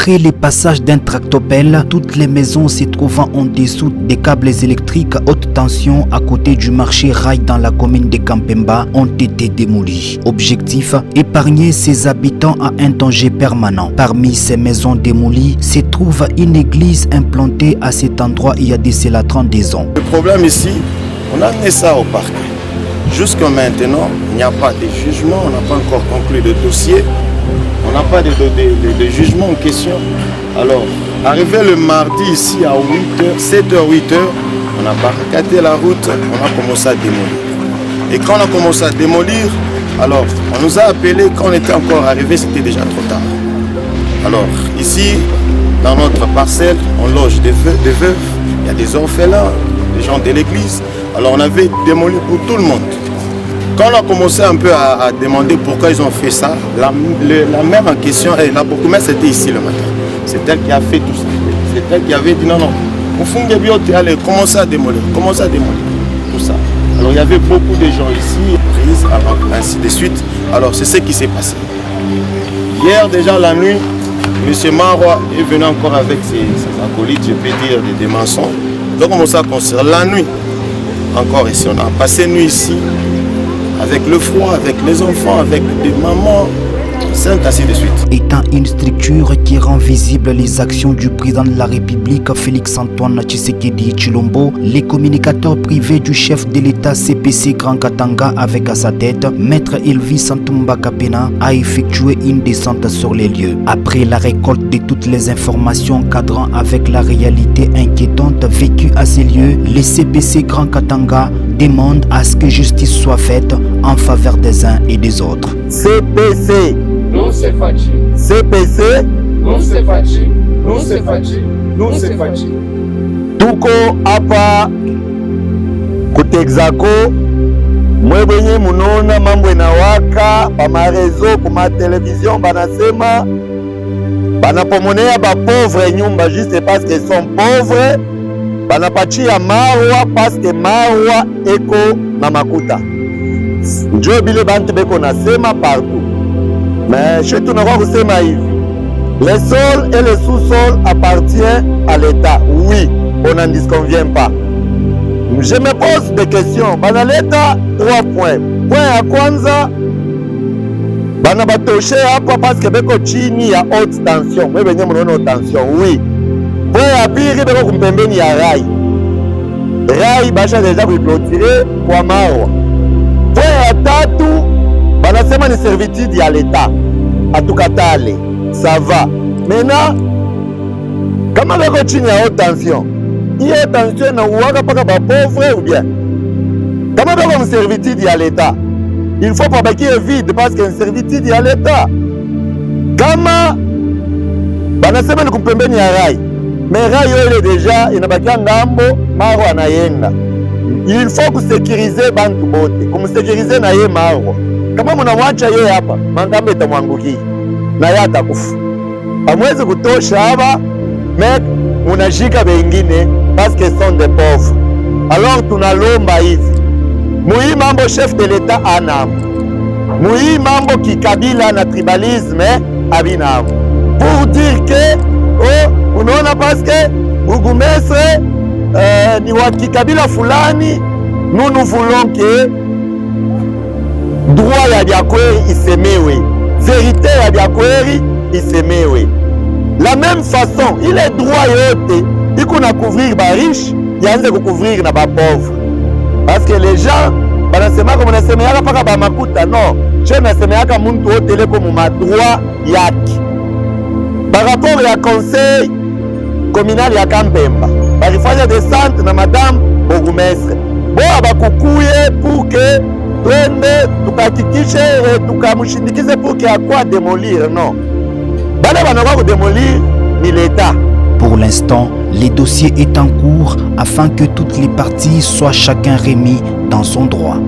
Après le passage d'un tractopelle, toutes les maisons se trouvant en dessous des câbles électriques haute tension à côté du marché rail dans la commune de Kampemba ont été démolies. Objectif, épargner ses habitants à un danger permanent. Parmi ces maisons démolies se trouve une église implantée à cet endroit il y a de cela 32 ans. Le problème ici, on a amené ça au parquet. Jusqu'à maintenant, il n'y a pas de jugement, on n'a pas encore conclu le dossier, on n'a pas de jugement en question. Alors, arrivé le mardi ici à 8h, 7h, 8h, on a barricadé la route, on a commencé à démolir. Et quand on a commencé à démolir, alors on nous a appelé, quand on était encore arrivé, c'était déjà trop tard. Alors, ici, dans notre parcelle, on loge des veuves, il y a des orphelins, des gens de l'église. Alors on avait démoli pour tout le monde. Quand on a commencé un peu à demander pourquoi ils ont fait ça, la mère en question, la bourgmestre était ici le matin. C'est elle qui a fait tout ça. C'est elle qui avait dit non, allez, commencez à démolir, tout ça. Alors il y avait beaucoup de gens ici, prises, ainsi de suite. Alors c'est ce qui s'est passé. Hier déjà la nuit, M. Marois est venu encore avec ses acolytes, je peux dire des maçons. Donc on commence à construire la nuit. Encore ici, on a passé une nuit ici, avec le froid, avec les enfants, avec des mamans, ainsi de suite. Étant une structure qui rend visible les actions du président de la République Félix-Antoine Tshisekedi Tshilombo, les communicateurs privés du chef de l'État CPC Grand Katanga avec à sa tête, Maître Elvis Santumba Kapena, a effectué une descente sur les lieux. Après la récolte de toutes les informations cadrant avec la réalité inquiétante vécue à ces lieux, les CPC Grand Katanga demandent à ce que justice soit faite en faveur des uns et des autres. CPC non se faci. CPC non se faci. Non se faci. Non se faci. Tuko hapa kutexako mwebenye munona mambo inawaka pa marezo kuma television banasema banapomonea ba pauvre nyumba juste parce qu'ils sont pauvres, banapachia marwa parce que marwa eko na makuta. Njo bile bantu beko nasema partout. Mais je te n'aurai kusema hivi, les sols et les sous-sols appartiennent à l'État. Oui, on n'en disconvient pas. Je me pose des questions. Bana l'État, 3 points. Point ya kwanza, bana batoshe hapa parce que beko chini ya haute tension. Mwe benye mnaona haute tension. Oui. Point ya pili beko kumpembeni ya rai. Rai basha deja kuiplotire kwa Marwa. Point ya tatu, banasema ni servitude ya l'État. Atukatale, ça va. Maintenant, kama beko chini ya haute tension, hiyo tension na uwaka paka ba pauvre ou bien. Kama beko ni servitude ya l'État, il faut pas bakie vide parce que ni servitude ya l'État. Kama banasema ni kumpembeni ya rai, mais rai yo ile deja inabakia ngambo, Maro anayenga. Il faut kusekirize bantu bote, kumsekirize na ye Maro. Kama mnamwacha yeye hapa, mangambe itamwangukia na yeye atakufa. Hamwezi kutosha hapa, mais munashika wengine parce que sont des pauvres. Alors tunalomba hivi. Mui mambo chef de l'État anam. Mui mambo kikabila na tribalisme abinam. Pour dire que unaona parce que Bourgmestre ni wa kikabila fulani, nous voulons que droit ya Biakweri isemewe, vérité ya Biakweri isemewe. La même façon, il est droit yote iko na couvrir ba riche, yanze ko couvrir na ba pauvre. Parce que les gens banasema comme nasemeaka paka ba makuta, non, je nasemeaka muntu wote leko mu madroit yake. Par rapport ya conseil communal ya Kampemba, barifanya descente na madame bourgmestre. Bo abakukuye pour que twende tukahakikishe tukamshindikize pour qu'il akwa démolir, non. Bale banakwa démolir ni l'État. Pour l'instant, le dossier est en cours afin que toutes les parties soient chacun remis dans son droit.